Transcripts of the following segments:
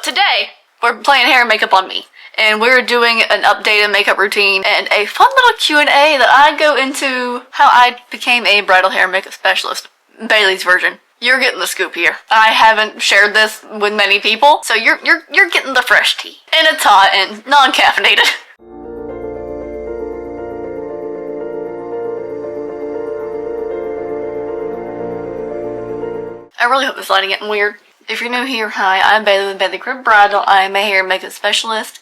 today we're playing hair and makeup on me. And we're doing an updated makeup routine and a fun little Q&A that I go into how I became a bridal hair and makeup specialist. Bailee's version. You're getting the scoop here. I haven't shared this with many people, so you're getting the fresh tea. And it's hot and non-caffeinated. I really hope this lighting getting weird. If you're new here, hi, I'm Bailee with Bailee Cribb Bridal. I'm a hair and makeup specialist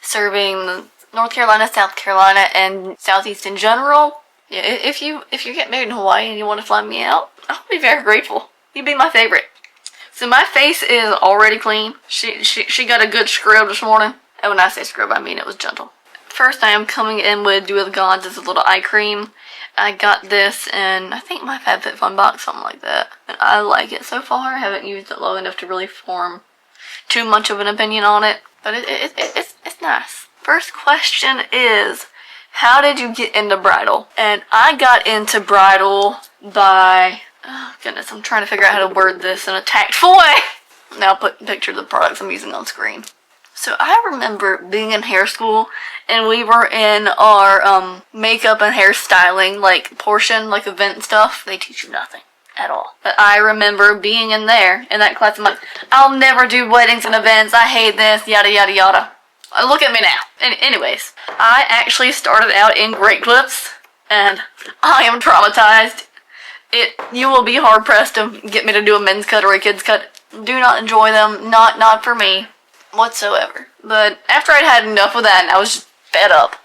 serving North Carolina, South Carolina, and Southeast in general. Yeah, if you get married in Hawaii and you want to fly me out, I'll be very grateful. You'd be my favorite. So my face is already clean. She got a good scrub this morning. And when I say scrub, I mean it was gentle. First, I am coming in with Dew with Gods as a little eye cream. I got this in, I think, my FabFitFun box, something like that. And I like it so far. I haven't used it long enough to really form too much of an opinion on it. But it's nice. First question is, how did you get into bridal? And I got into bridal by, oh goodness, I'm trying to figure out how to word this in a tactful way. Now I'll put pictures of the products I'm using on screen. So I remember being in hair school, and we were in our makeup and hair styling portion, event stuff. They teach you nothing at all. But I remember being in there, in that class, I'm like, I'll never do weddings and events, I hate this, yada yada yada. Look at me now. Anyways, I actually started out in great clips, and I am traumatized. You will be hard pressed to get me to do a men's cut or a kid's cut. Do not enjoy them, not for me. Whatsoever. But after I'd had enough of that and I was just fed up,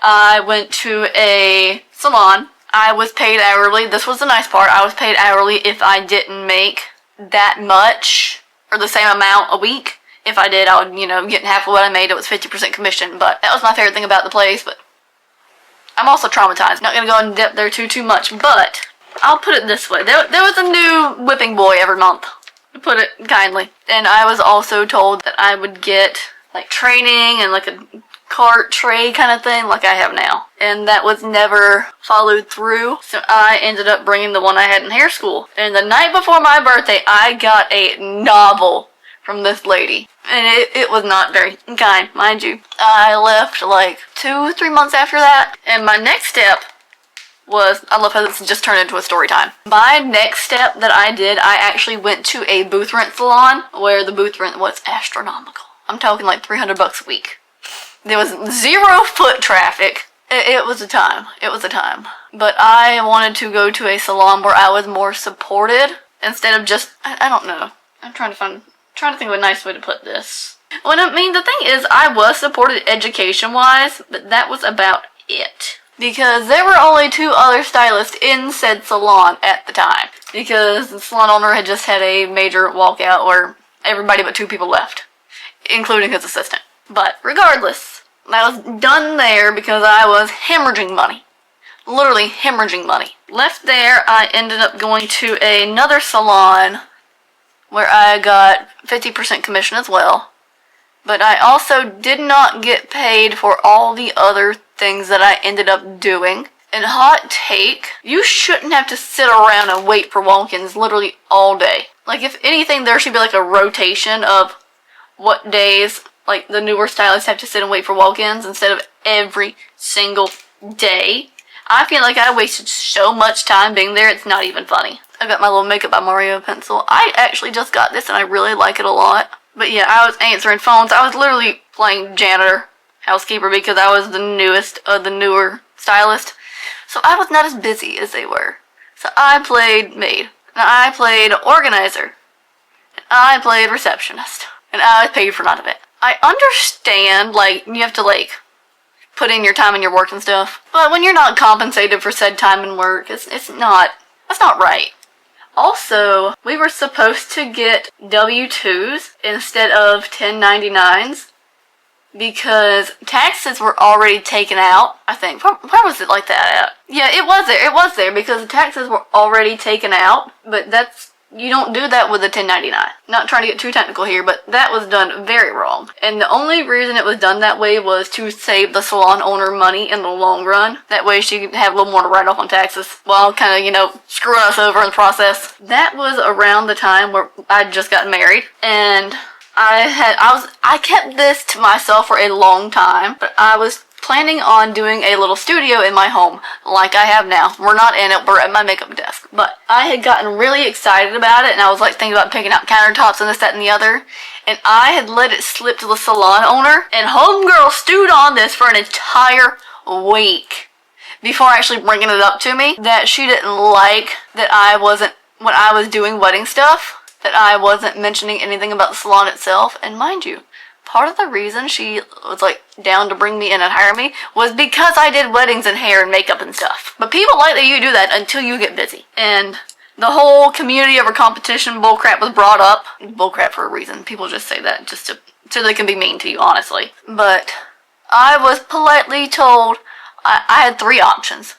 I went to a salon. I was paid hourly. This was the nice part. I was paid hourly if I didn't make that much or the same amount a week. If I did, I would, get half of what I made. It was 50% commission, but that was my favorite thing about the place. But I'm also traumatized. Not gonna go in depth there too much, but I'll put it this way. There was a new whipping boy every month. To put it kindly. And I was also told that I would get training and a cart tray kind of thing like I have now. And that was never followed through. So I ended up bringing the one I had in hair school. And the night before my birthday, I got a novel from this lady. And it was not very kind, mind you. I left 2-3 months after that. And my next step was, I love how this just turned into a story time. My next step that I did, I actually went to a booth rent salon where the booth rent was astronomical. I'm talking $300 a week. There was 0 foot traffic. It was a time. It was a time. But I wanted to go to a salon where I was more supported instead of just, I don't know. I'm trying to think of a nice way to put this. Well, I mean, the thing is, I was supported education-wise, but that was about it. Because there were only 2 other stylists in said salon at the time. Because the salon owner had just had a major walkout where everybody but 2 people left. Including his assistant. But regardless, I was done there because I was hemorrhaging money. Literally hemorrhaging money. Left there, I ended up going to another salon where I got 50% commission as well. But I also did not get paid for all the other things that I ended up doing. And hot take, you shouldn't have to sit around and wait for walk-ins literally all day. If anything, there should be a rotation of what days the newer stylists have to sit and wait for walk-ins instead of every single day. I feel like I wasted so much time being there, it's not even funny. I got my little Makeup by Mario pencil. I actually just got this and I really like it a lot. But yeah, I was answering phones. I was literally playing janitor, housekeeper, because I was the newest of the newer stylist. So I was not as busy as they were. So I played maid. And I played organizer. And I played receptionist. And I was paid for none of it. I understand, you have to, put in your time and your work and stuff. But when you're not compensated for said time and work, that's not right. Also, we were supposed to get W-2s instead of 1099s because taxes were already taken out, I think. Where was it like that at? Yeah, it was there. It was there because the taxes were already taken out, but you don't do that with a 1099. Not trying to get too technical here, but that was done very wrong. And the only reason it was done that way was to save the salon owner money in the long run. That way she could have a little more to write off on taxes while kind of, screwing us over in the process. That was around the time where I'd just gotten married. And I kept this to myself for a long time, but I was planning on doing a little studio in my home, like I have now. We're not in it, we're at my makeup desk. But I had gotten really excited about it, and I was like thinking about picking out countertops and this, that, and the other. And I had let it slip to the salon owner, and homegirl stewed on this for an entire week before actually bringing it up to me, that she didn't like that I wasn't, when I was doing wedding stuff, that I wasn't mentioning anything about the salon itself. And mind you, part of the reason she was like down to bring me in and hire me was because I did weddings and hair and makeup and stuff. But people like that you do that until you get busy. And the whole community over competition bullcrap was brought up. Bullcrap for a reason. People just say that just so they can be mean to you, honestly. But I was politely told I had 3 options.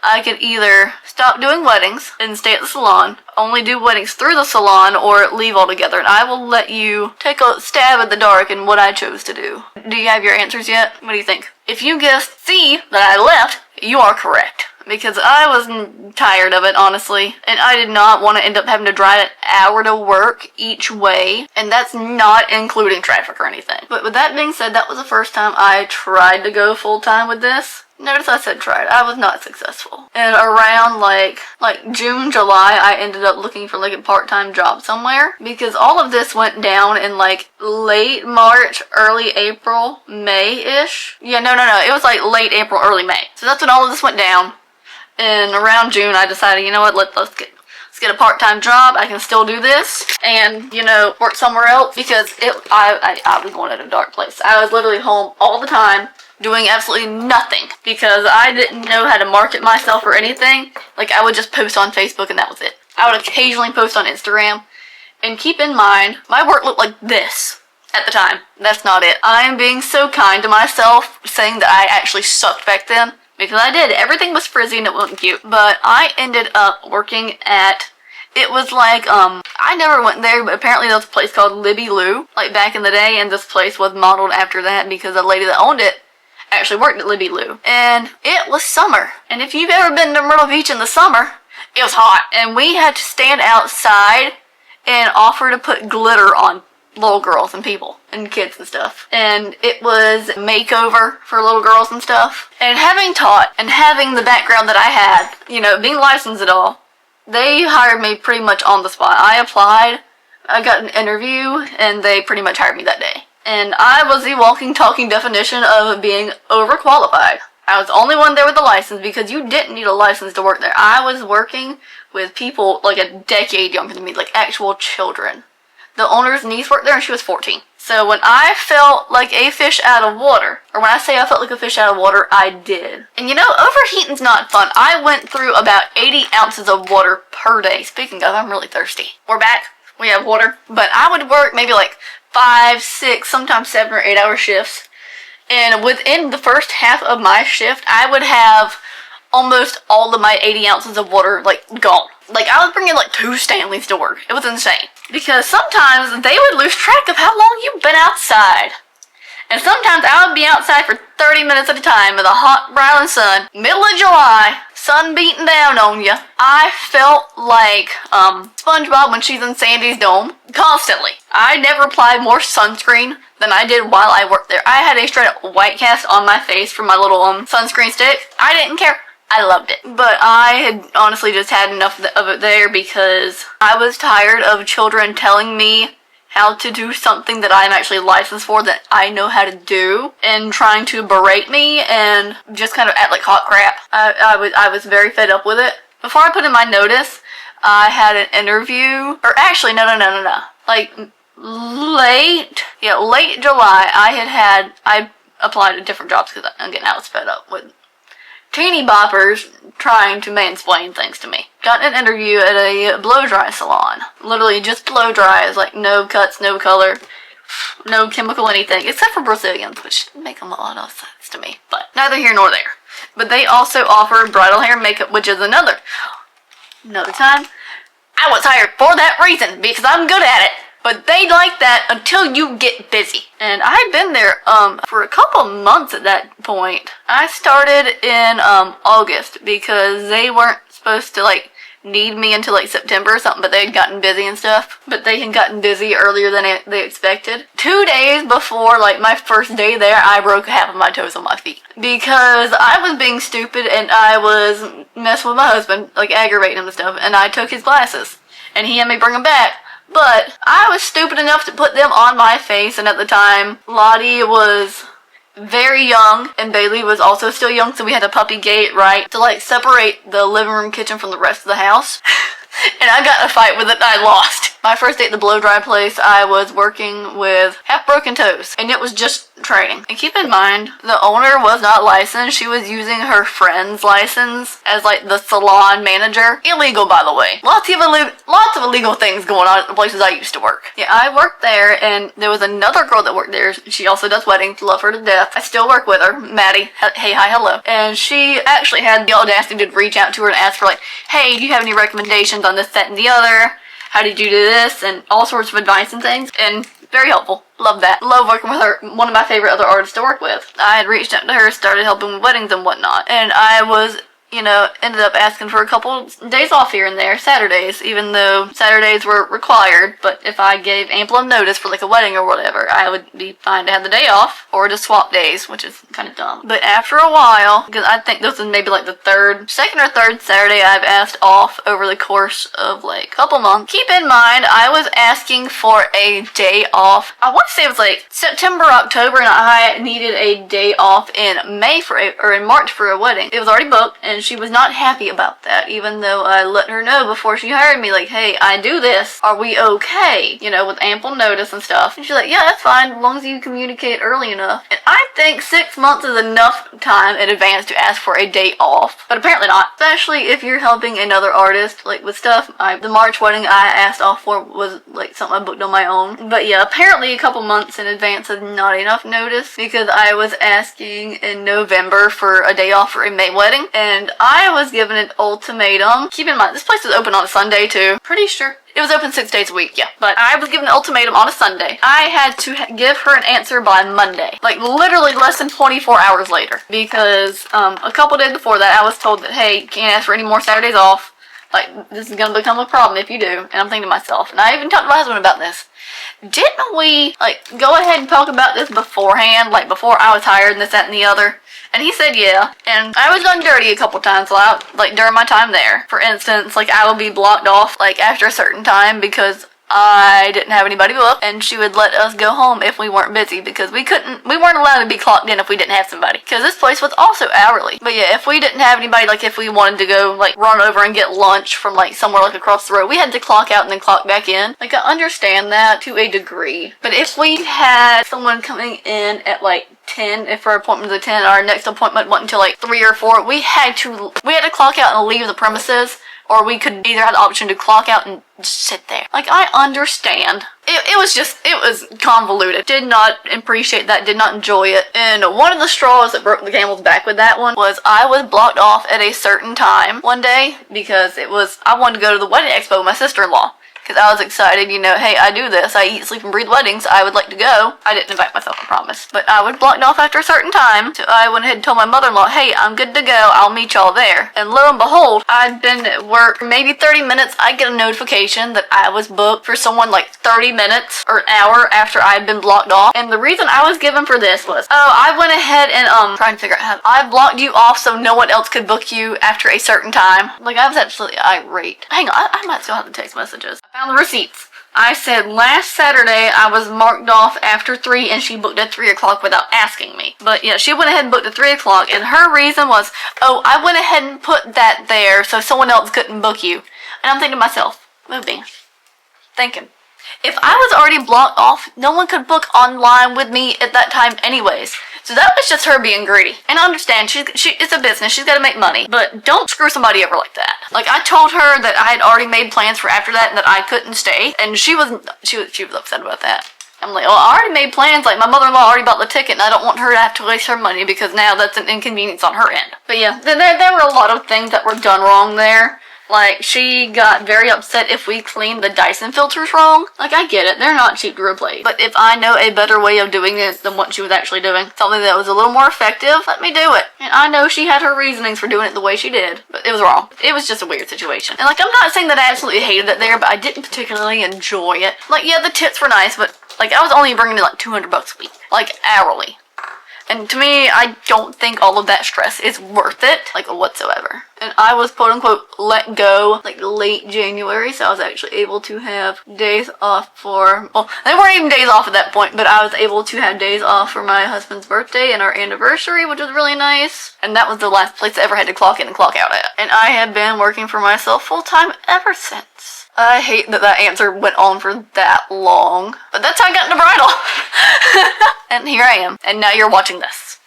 I could either stop doing weddings and stay at the salon, only do weddings through the salon, or leave altogether. And I will let you take a stab at the dark in what I chose to do. Do you have your answers yet? What do you think? If you guessed C, that I left, you are correct. Because I was tired of it, honestly. And I did not want to end up having to drive an hour to work each way. And that's not including traffic or anything. But with that being said, that was the first time I tried to go full-time with this. Notice I said tried. I was not successful. And around like June, July, I ended up looking for like a part-time job somewhere. Because all of this went down in like late March, early April, May-ish. Yeah, no. It was like late April, early May. So that's when all of this went down. And around June, I decided, you know what, let's get a part-time job. I can still do this and, you know, work somewhere else, because I was going at a dark place. I was literally home all the time doing absolutely nothing because I didn't know how to market myself or anything. Like, I would just post on Facebook and that was it. I would occasionally post on Instagram. And keep in mind, my work looked like this at the time. That's not it. I am being so kind to myself saying that I actually sucked back then. Because I did. Everything was frizzy and it wasn't cute. But I ended up working at, it was like, I never went there, but apparently there was a place called Libby Lou, like back in the day, and this place was modeled after that because the lady that owned it actually worked at Libby Lou. And it was summer. And if you've ever been to Myrtle Beach in the summer, it was hot. And we had to stand outside and offer to put glitter on little girls and people and kids and stuff. And it was a makeover for little girls and stuff. And having taught and having the background that I had, you know, being licensed at all, they hired me pretty much on the spot. I applied, I got an interview, and they pretty much hired me that day. And I was the walking, talking definition of being overqualified. I was the only one there with a license because you didn't need a license to work there. I was working with people like a decade younger than me, like actual children. The owner's niece worked there and she was 14. So when I felt like a fish out of water, or when I say I felt like a fish out of water, I did. And you know, overheating's not fun. I went through about 80 ounces of water per day. Speaking of, I'm really thirsty. We're back. We have water. But I would work maybe like 5, 6, sometimes 7 or 8 hour shifts. And within the first half of my shift, I would have almost all of my 80 ounces of water, like, gone. Like, I was bringing, like, 2 Stanleys to work. It was insane. Because sometimes they would lose track of how long you've been outside. And sometimes I would be outside for 30 minutes at a time in the hot, brown sun, middle of July, sun beating down on you. I felt like, SpongeBob when she's in Sandy's dome, constantly. I never applied more sunscreen than I did while I worked there. I had a straight up white cast on my face for my little, sunscreen stick. I didn't care. I loved it. But I had honestly just had enough of it there because I was tired of children telling me how to do something that I'm actually licensed for, that I know how to do, and trying to berate me and just kind of act like hot crap. I was very fed up with it. Before I put in my notice, I had an interview, or actually, no. Like, late July, I applied to different jobs because, again, I was fed up with teeny boppers trying to mansplain things to me. Got an interview at a blow-dry salon. Literally just blow-dries, like no cuts, no color, no chemical anything, except for Brazilians, which make a lot of sense to me. But neither here nor there. But they also offer bridal hair and makeup, which is another time. I was hired for that reason, because I'm good at it. But they like that until you get busy. And I'd been there for a couple months at that point. I started in August because they weren't supposed to, like, need me until like September or something, but they had gotten busy and stuff. But they had gotten busy earlier than they expected. 2 days before like my first day there, I broke half of my toes on my feet because I was being stupid and I was messing with my husband, like aggravating him and stuff, and I took his glasses and he had me bring them back. But I was stupid enough to put them on my face, and at the time, Lottie was very young and Bailee was also still young, so we had a puppy gate, right, to like separate the living room kitchen from the rest of the house. And I got in a fight with it and I lost. My first day at the blow dry place, I was working with half broken toes, and it was just training. And keep in mind, the owner was not licensed. She was using her friend's license as like the salon manager. Illegal, by the way. Lots of illegal things going on at the places I used to work. Yeah, I worked there, and there was another girl that worked there. She also does weddings. Love her to death. I still work with her, Maddie. Hey, hi, hello. And she actually had the audacity to reach out to her and ask for like, hey, do you have any recommendations on this, that, and the other? How did you do this? And all sorts of advice and things. And very helpful. Love that. Love working with her. One of my favorite other artists to work with. I had reached out to her, started helping with weddings and whatnot. And I was, ended up asking for a couple days off here and there, Saturdays, even though Saturdays were required. But if I gave ample notice for like a wedding or whatever, I would be fine to have the day off or to swap days, which is kind of dumb. But after a while, because I think this is maybe like the second or third Saturday I've asked off over the course of like a couple months. Keep in mind, I was asking for a day off. I want to say it was like September, October, and I needed a day off in in March for a wedding. It was already booked, and she was not happy about that, even though I let her know before she hired me, like, hey, I do this. Are we okay? With ample notice and stuff. And she's like, yeah, that's fine, as long as you communicate early enough. And I think 6 months is enough time in advance to ask for a day off, but apparently not. Especially if you're helping another artist, like with stuff. The March wedding I asked off for was like something I booked on my own. But yeah, apparently a couple months in advance is not enough notice, because I was asking in November for a day off for a May wedding, and I was given an ultimatum. Keep in mind, this place was open on a Sunday too. Pretty sure. It was open 6 days a week, yeah. But I was given an ultimatum on a Sunday. I had to give her an answer by Monday. Like, literally less than 24 hours later. Because, a couple days before that, I was told that, hey, you can't ask for any more Saturdays off. Like, this is gonna become a problem if you do. And I'm thinking to myself, and I even talked to my husband about this. Didn't we, go ahead and talk about this beforehand? Like, before I was hired and this, that, and the other? And he said, yeah. And I was done dirty a couple times, during my time there. For instance, I would be blocked off, after a certain time because I didn't have anybody booked, and she would let us go home if we weren't busy, because we weren't allowed to be clocked in if we didn't have somebody. Because this place was also hourly. But yeah, if we didn't have anybody, if we wanted to go, run over and get lunch from, somewhere, across the road, we had to clock out and then clock back in. I understand that to a degree. But if we had someone coming in at, 10, if our appointment was at 10, our next appointment wasn't until, 3 or 4, we had to clock out and leave the premises. Or we could either have the option to clock out and just sit there. I understand. It was convoluted. Did not appreciate that, did not enjoy it. And one of the straws that broke the camel's back with that one was I was blocked off at a certain time one day because I wanted to go to the wedding expo with my sister-in-law. Because I was excited, hey, I do this. I eat, sleep, and breathe weddings. I would like to go. I didn't invite myself, I promise. But I was blocked off after a certain time. So I went ahead and told my mother-in-law, hey, I'm good to go. I'll meet y'all there. And lo and behold, I'd been at work for maybe 30 minutes. I get a notification that I was booked for someone 30 minutes or an hour after I had been blocked off. And the reason I was given for this was, I went ahead and, trying to figure out how, I blocked you off so no one else could book you after a certain time. I was absolutely irate. Hang on, I might still have the text messages. Found the receipts. I said last Saturday I was marked off after 3 and she booked at 3 o'clock without asking me. But yeah, she went ahead and booked at 3 o'clock, and her reason was, I went ahead and put that there so someone else couldn't book you. And I'm thinking to myself, moving, thinking, if I was already blocked off, no one could book online with me at that time anyways. So that was just her being greedy. And I understand, it's a business, she's got to make money. But don't screw somebody over like that. I told her that I had already made plans for after that and that I couldn't stay. And she was upset about that. I'm like, well, I already made plans. My mother-in-law already bought the ticket, and I don't want her to have to waste her money because now that's an inconvenience on her end. But yeah, there were a lot of things that were done wrong there. Like, she got very upset if we cleaned the Dyson filters wrong. Like, I get it, they're not cheap to replace. But if I know a better way of doing it than what she was actually doing, something that was a little more effective, let me do it. And I know she had her reasonings for doing it the way she did, but it was wrong. It was just a weird situation. And like, I'm not saying that I absolutely hated it there, but I didn't particularly enjoy it. Like, yeah, the tips were nice, but like, I was only bringing in like $200 a week. Like, hourly. And to me, I don't think all of that stress is worth it, like, whatsoever. And I was, quote-unquote, let go, like, late January, so I was actually able to have days off for, well, they weren't even days off at that point, but I was able to have days off for my husband's birthday and our anniversary, which was really nice. And that was the last place I ever had to clock in and clock out at. And I have been working for myself full-time ever since. I hate that that answer went on for that long, but that's how I got into bridal. And here I am, and now you're watching this.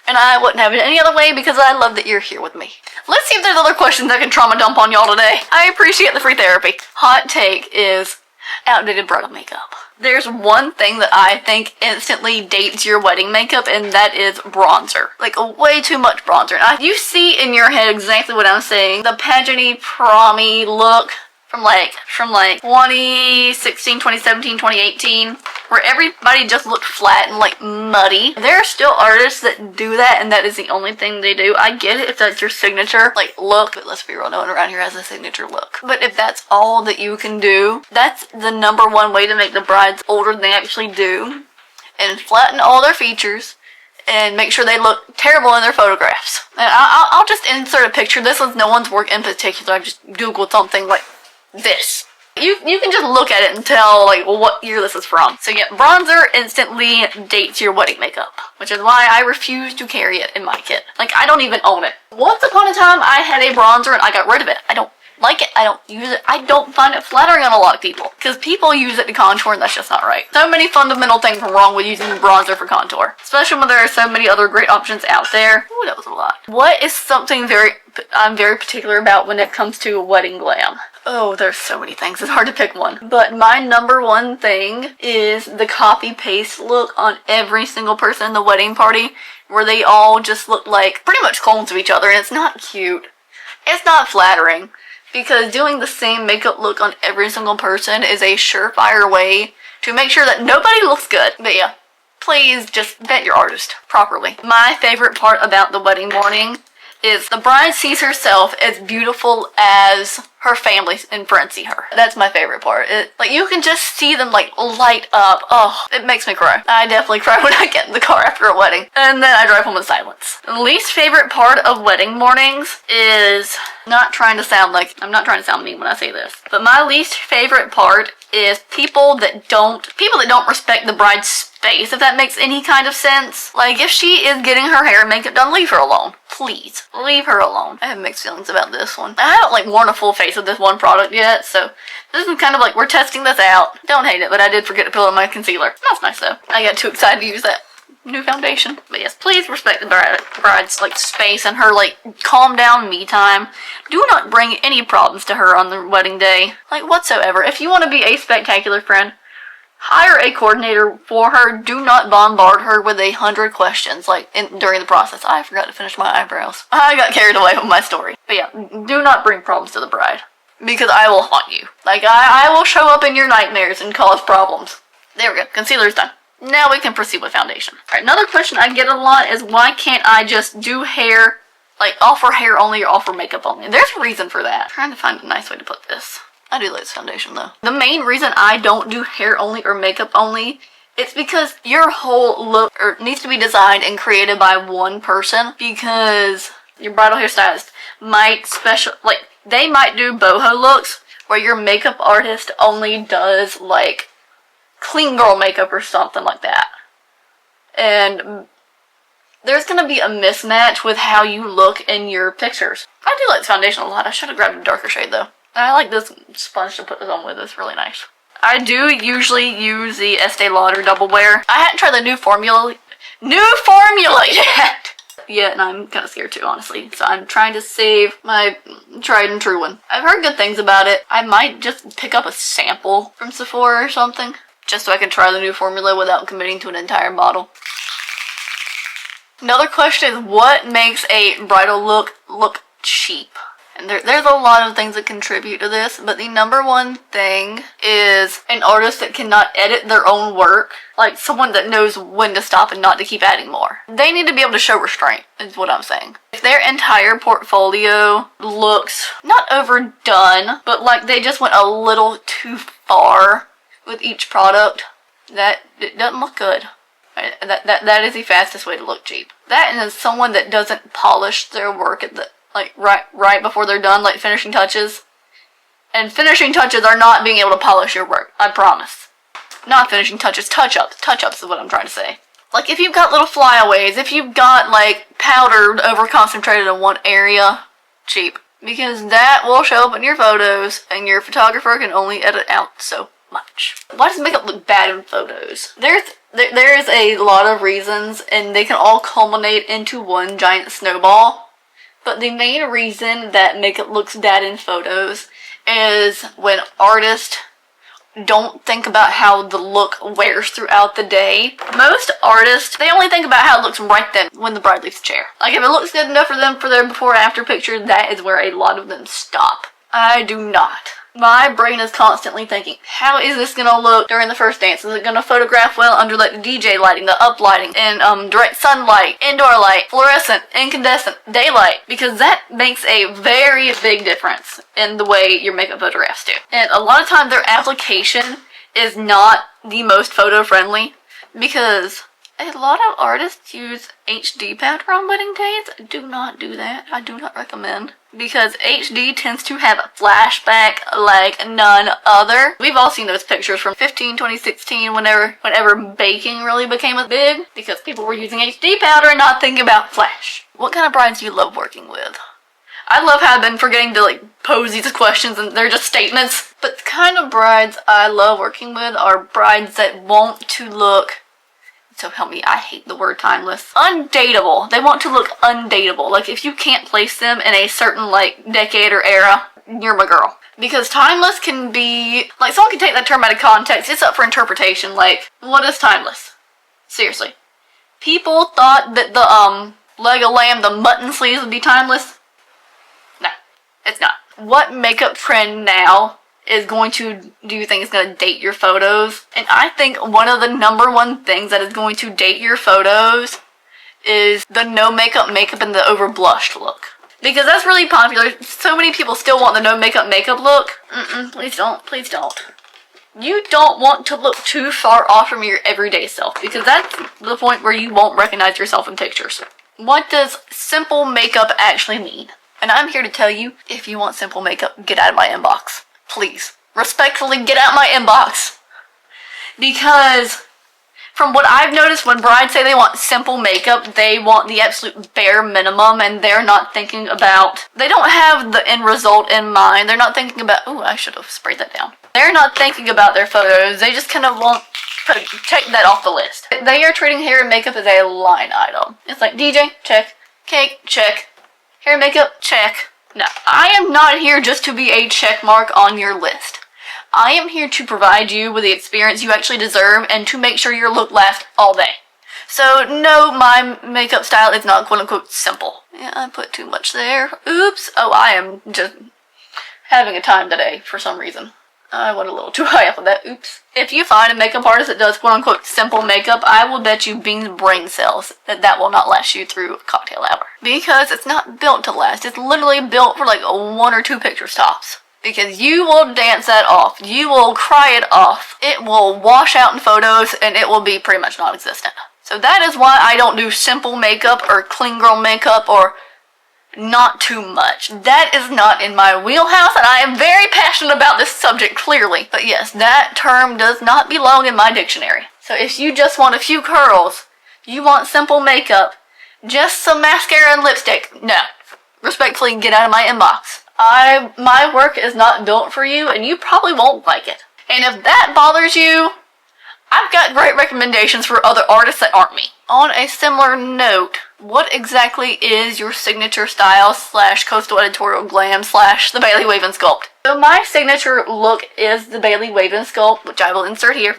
And I wouldn't have it any other way because I love that you're here with me. Let's see if there's other questions I can trauma dump on y'all today. I appreciate the free therapy. Hot take is outdated bridal makeup. There's one thing that I think instantly dates your wedding makeup, and that is bronzer. Like, way too much bronzer. And you see in your head exactly what I'm saying. The pageant-y, prom-y look from like 2016, 2017, 2018, where everybody just looked flat and like muddy. There are still artists that do that, and that is the only thing they do. I get it if that's your signature like look, but let's be real, no one around here has a signature look. But if that's all that you can do, that's the #1 way to make the brides older than they actually do, and flatten all their features and make sure they look terrible in their photographs. And I'll just insert a picture. This was no one's work in particular. I just googled something like this. You can just look at it and tell like what year this is from. So yeah, bronzer instantly dates your wedding makeup, which is why I refuse to carry it in my kit. Like, I don't even own it. Once upon a time I had a bronzer and I got rid of it. I don't like it. I don't use it. I don't find it flattering on a lot of people because people use it to contour, and that's just not right. So many fundamental things are wrong with using bronzer for contour, especially when there are so many other great options out there. Ooh, that was a lot. What is something I'm very particular about when it comes to wedding glam? Oh, there's so many things. It's hard to pick one. But my #1 thing is the copy-paste look on every single person in the wedding party, where they all just look like pretty much clones of each other, and it's not cute. It's not flattering, because doing the same makeup look on every single person is a surefire way to make sure that nobody looks good. But yeah, please just vet your artist properly. My favorite part about the wedding morning is the bride sees herself as beautiful as her family and friends see her. That's my favorite part. Like, you can just see them like light up. Oh, it makes me cry. I definitely cry when I get in the car after a wedding. And then I drive home in silence. The least favorite part of wedding mornings is I'm not trying to sound mean when I say this, but my least favorite part is people that don't respect the bride's space, if that makes any kind of sense. Like, if she is getting her hair and makeup done, leave her alone. Please, leave her alone. I have mixed feelings about this one. I haven't like worn a full face of this one product yet, so this is kind of like, we're testing this out. Don't hate it, but I did forget to put on my concealer. That's nice though. I got too excited to use that new foundation. But yes, please respect the bride's like space and her like calm down me time. Do not bring any problems to her on the wedding day, like whatsoever. If you want to be a spectacular friend, hire a coordinator for her. Do not bombard her with 100 questions like during the process. I forgot to finish my eyebrows. I got carried away with my story. But yeah, do not bring problems to the bride, because I will haunt you. Like, I will show up in your nightmares and cause problems. There we go. Concealer's done. Now we can proceed with foundation. Alright, another question I get a lot is, why can't I just do hair, like offer hair only or offer makeup only? And there's a reason for that. I'm trying to find a nice way to put this. I do like this foundation though. The main reason I don't do hair only or makeup only, it's because your whole look needs to be designed and created by one person, because your bridal hairstylist might they might do boho looks where your makeup artist only does like clean girl makeup or something like that. And there's gonna be a mismatch with how you look in your pictures. I do like this foundation a lot. I should have grabbed a darker shade though. I like this sponge to put this on with. It's really nice. I do usually use the Estee Lauder Double Wear. I hadn't tried the new formula yet, and I'm kind of scared too, honestly. So I'm trying to save my tried and true one. I've heard good things about it. I might just pick up a sample from Sephora or something, just so I can try the new formula without committing to an entire bottle. Another question is, what makes a bridal look cheap? And there's a lot of things that contribute to this, but the number one thing is an artist that cannot edit their own work. Like someone that knows when to stop and not to keep adding more. They need to be able to show restraint, is what I'm saying. If their entire portfolio looks not overdone, but like they just went a little too far with each product, it doesn't look good. That is the fastest way to look cheap. That and is someone that doesn't polish their work at the right before they're done, like finishing touches. And finishing touches are not being able to polish your work, I promise. Not finishing touches, touch-ups. Touch-ups is what I'm trying to say. Like if you've got little flyaways, if you've got like powdered over-concentrated in one area, cheap. Because that will show up in your photos and your photographer can only edit out so much. Why does makeup look bad in photos? There is a lot of reasons and they can all culminate into one giant snowball. But the main reason that makeup looks bad in photos is when artists don't think about how the look wears throughout the day. Most artists, they only think about how it looks right then when the bride leaves the chair. Like if it looks good enough for them for their before and after picture, that is where a lot of them stop. I do not. My brain is constantly thinking, how is this gonna look during the first dance? Is it gonna photograph well under like the DJ lighting, the up lighting, and direct sunlight, indoor light, fluorescent, incandescent, daylight? Because that makes a very big difference in the way your makeup photographs do. And a lot of times their application is not the most photo friendly because a lot of artists use HD powder on wedding days. Do not do that. I do not recommend. Because HD tends to have a flashback like none other. We've all seen those pictures from 2016, whenever baking really became a big. Because people were using HD powder and not thinking about flash. What kind of brides do you love working with? I love how I've been forgetting to like pose these questions and they're just statements. But the kind of brides I love working with are brides that want to look, so help me, I hate the word timeless, undateable. They want to look undateable. Like if you can't place them in a certain like decade or era, you're my girl. Because timeless can be, like someone can take that term out of context. It's up for interpretation. Like, what is timeless? Seriously. People thought that the leg of lamb, the mutton sleeves would be timeless. No, it's not. What makeup trend now is going to do you think is going to date your photos? And I think one of the number one things that is going to date your photos is the no makeup and the over blushed look. Because that's really popular. So many people still want the no makeup look. Please don't. Please don't. You don't want to look too far off from your everyday self because that's the point where you won't recognize yourself in pictures. What does simple makeup actually mean? And I'm here to tell you, if you want simple makeup, get out of my inbox. Please, respectfully get out my inbox. Because from what I've noticed, when brides say they want simple makeup, they want the absolute bare minimum and they're not thinking about, they don't have the end result in mind. They're not thinking about, oh, I should have sprayed that down. They're not thinking about their photos. They just kind of want to check that off the list. They are treating hair and makeup as a line item. It's like DJ, check. Cake, check. Hair and makeup, check. No, I am not here just to be a check mark on your list. I am here to provide you with the experience you actually deserve and to make sure your look lasts all day. So, no, my makeup style is not quote-unquote simple. Yeah, I put too much there. Oops. Oh, I am just having a time today for some reason. I went a little too high up on that. Oops. If you find a makeup artist that does quote-unquote simple makeup, I will bet you beans brain cells that will not last you through a cocktail hour. Because it's not built to last. It's literally built for like 1 or 2 pictures tops. Because you will dance that off. You will cry it off. It will wash out in photos and it will be pretty much non-existent. So that is why I don't do simple makeup or clean girl makeup or not too much. That is not in my wheelhouse and I am very passionate about this subject clearly. But yes, that term does not belong in my dictionary. So if you just want a few curls, you want simple makeup, just some mascara and lipstick, no. Respectfully, get out of my inbox. My work is not built for you and you probably won't like it. And if that bothers you, I've got great recommendations for other artists that aren't me. On a similar note, what exactly is your signature style / Coastal Editorial Glam / the Bailee Wave and Sculpt? So my signature look is the Bailee Wave and Sculpt, which I will insert here.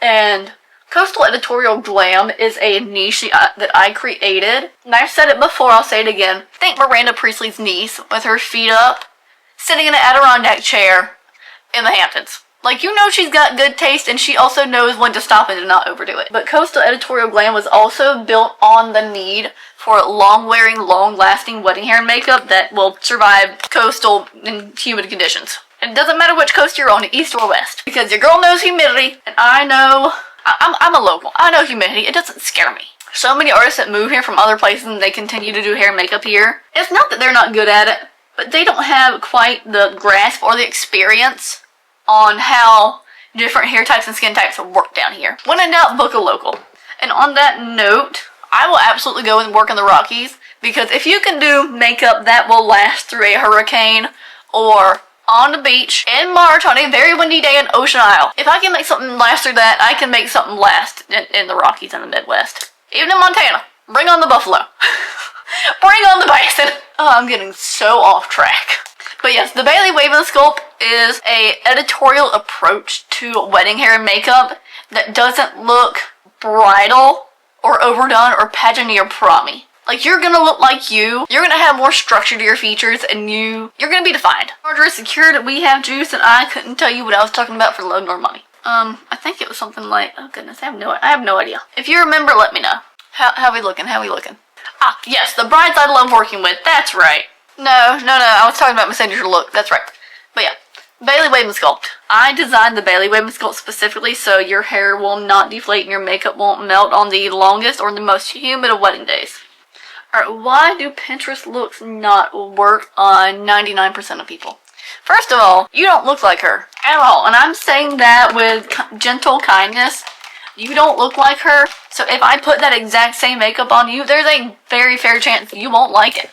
And Coastal Editorial Glam is a niche that I created. And I've said it before, I'll say it again. Think Miranda Priestley's niece with her feet up, sitting in an Adirondack chair in the Hamptons. Like, you know she's got good taste and she also knows when to stop and to not overdo it. But Coastal Editorial Glam was also built on the need for long-wearing, long-lasting wedding hair and makeup that will survive coastal and humid conditions. And it doesn't matter which coast you're on, east or west. Because your girl knows humidity, and I know, I'm a local. I know humidity. It doesn't scare me. So many artists that move here from other places and they continue to do hair and makeup here. It's not that they're not good at it, but they don't have quite the grasp or the experience on how different hair types and skin types work down here. When in doubt, book a local. And on that note, I will absolutely go and work in the Rockies, because if you can do makeup that will last through a hurricane or on the beach in March on a very windy day in Ocean Isle, if I can make something last through that, I can make something last in the Rockies and the Midwest. Even in Montana. Bring on the buffalo. Bring on the bison. Oh, I'm getting so off track. But yes, the Bailee Wave and Sculpt is a editorial approach to wedding hair and makeup that doesn't look bridal or overdone or pageant-y or prom-y. Like, you're gonna look like you're gonna have more structure to your features, and you're gonna be defined. Order is secured, we have juice, and I couldn't tell you what I was talking about for love nor money. I think it was something like, oh goodness, I have no idea. If you remember, let me know. How we looking? Ah, yes, the brides I love working with, that's right. No, I was talking about my signature look, that's right. But yeah, Bailee Wave and Sculpt. I designed the Bailee Wave and Sculpt specifically so your hair will not deflate and your makeup won't melt on the longest or the most humid of wedding days. Alright, why do Pinterest looks not work on 99% of people? First of all, you don't look like her at all, and I'm saying that with gentle kindness. You don't look like her, so if I put that exact same makeup on you, there's a very fair chance you won't like it.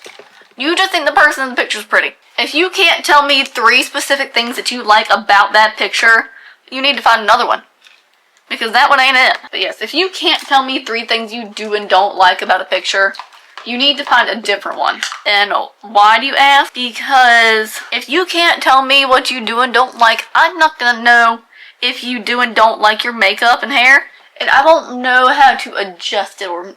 You just think the person in the picture's pretty. If you can't tell me 3 specific things that you like about that picture, you need to find another one. Because that one ain't it. But yes, if you can't tell me 3 things you do and don't like about a picture, you need to find a different one. And why do you ask? Because if you can't tell me what you do and don't like, I'm not gonna know if you do and don't like your makeup and hair. And I won't know how to adjust it or,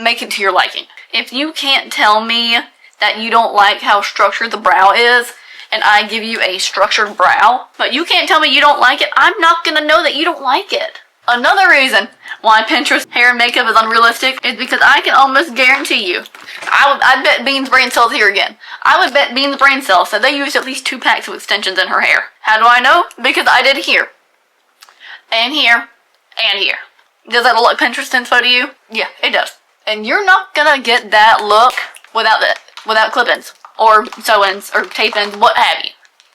make it to your liking. If you can't tell me that you don't like how structured the brow is, and I give you a structured brow, but you can't tell me you don't like it, I'm not gonna know that you don't like it. Another reason why Pinterest hair and makeup is unrealistic is because I can almost guarantee you, I bet Bean's brain cells here again. I would bet Bean's brain cells that they used at least 2 packs of extensions in her hair. How do I know? Because I did here, and here, and here. Does that look like Pinterest info to you? Yeah, it does. And you're not gonna get that look without clip-ins, or sew-ins, or tape-ins, what have you.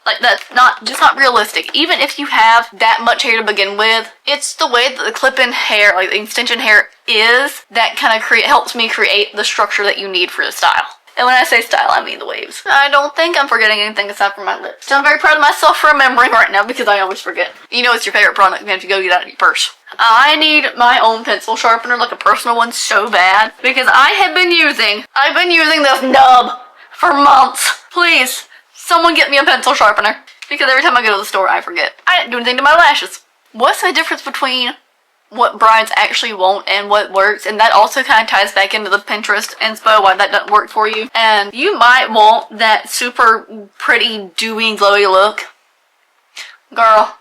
Like, that's just not realistic. Even if you have that much hair to begin with, it's the way that the clip-in hair, like the extension hair is, that kind of helps me create the structure that you need for the style. And when I say style, I mean the waves. I don't think I'm forgetting anything aside from my lips. So I'm very proud of myself for remembering right now, because I always forget. You know it's your favorite product, man, if you go get it out of your purse. I need my own pencil sharpener, like a personal one, so bad, because I've been using this nub for months. Please, someone get me a pencil sharpener, because every time I go to the store, I forget. I didn't do anything to my lashes. What's the difference between what brides actually want and what works? And that also kind of ties back into the Pinterest inspo, why that doesn't work for you. And you might want that super pretty, dewy, glowy look. Girl,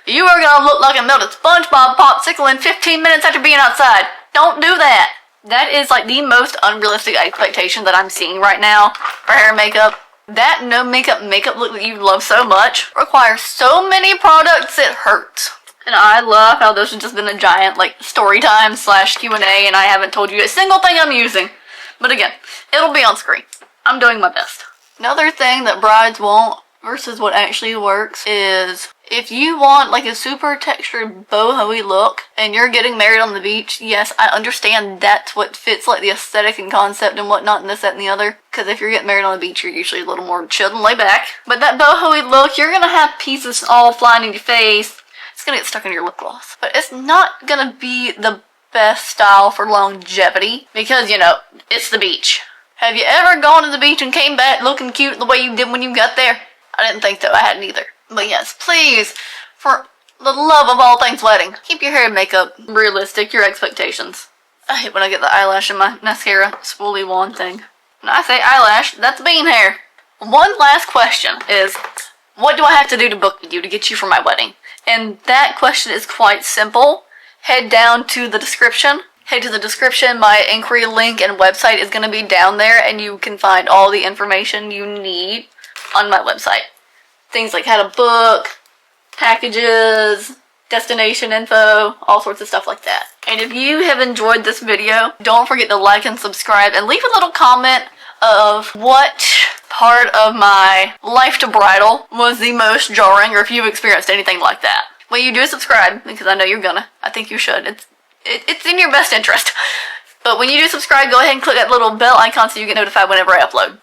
you are gonna look like a melted SpongeBob popsicle in 15 minutes after being outside. Don't do that. That is like the most unrealistic expectation that I'm seeing right now for hair and makeup. That no makeup look that you love so much requires so many products it hurts. And I love how this has just been a giant story time / Q&A, and I haven't told you a single thing I'm using. But again, it'll be on screen. I'm doing my best. Another thing that brides want versus what actually works is if you want a super textured boho-y look and you're getting married on the beach, yes, I understand that's what fits the aesthetic and concept and whatnot and this, that, and the other. Because if you're getting married on the beach, you're usually a little more chilled and laid back. But that boho-y look, you're gonna have pieces all flying in your face. It's gonna get stuck in your lip gloss. But it's not gonna be the best style for longevity because, it's the beach. Have you ever gone to the beach and came back looking cute the way you did when you got there? I didn't think so. I hadn't either. But yes, please, for The love of all things wedding. Keep your hair and makeup realistic, your expectations. I hate when I get the eyelash in my mascara spoolie wand thing. When I say eyelash, that's bean hair. One last question is, what do I have to do to book with you to get you for my wedding? And that question is quite simple. Head down to the description. Head to the description. My inquiry link and website is going to be down there, and you can find all the information you need on my website. Things like how to book, packages, destination info, all sorts of stuff like that. And if you have enjoyed this video, don't forget to like and subscribe, and leave a little comment of what part of my life to bridal was the most jarring, or if you've experienced anything like that. Well, you do subscribe, because I know you're gonna. I think you should. It's in your best interest. But when you do subscribe, go ahead and click that little bell icon so you get notified whenever I upload.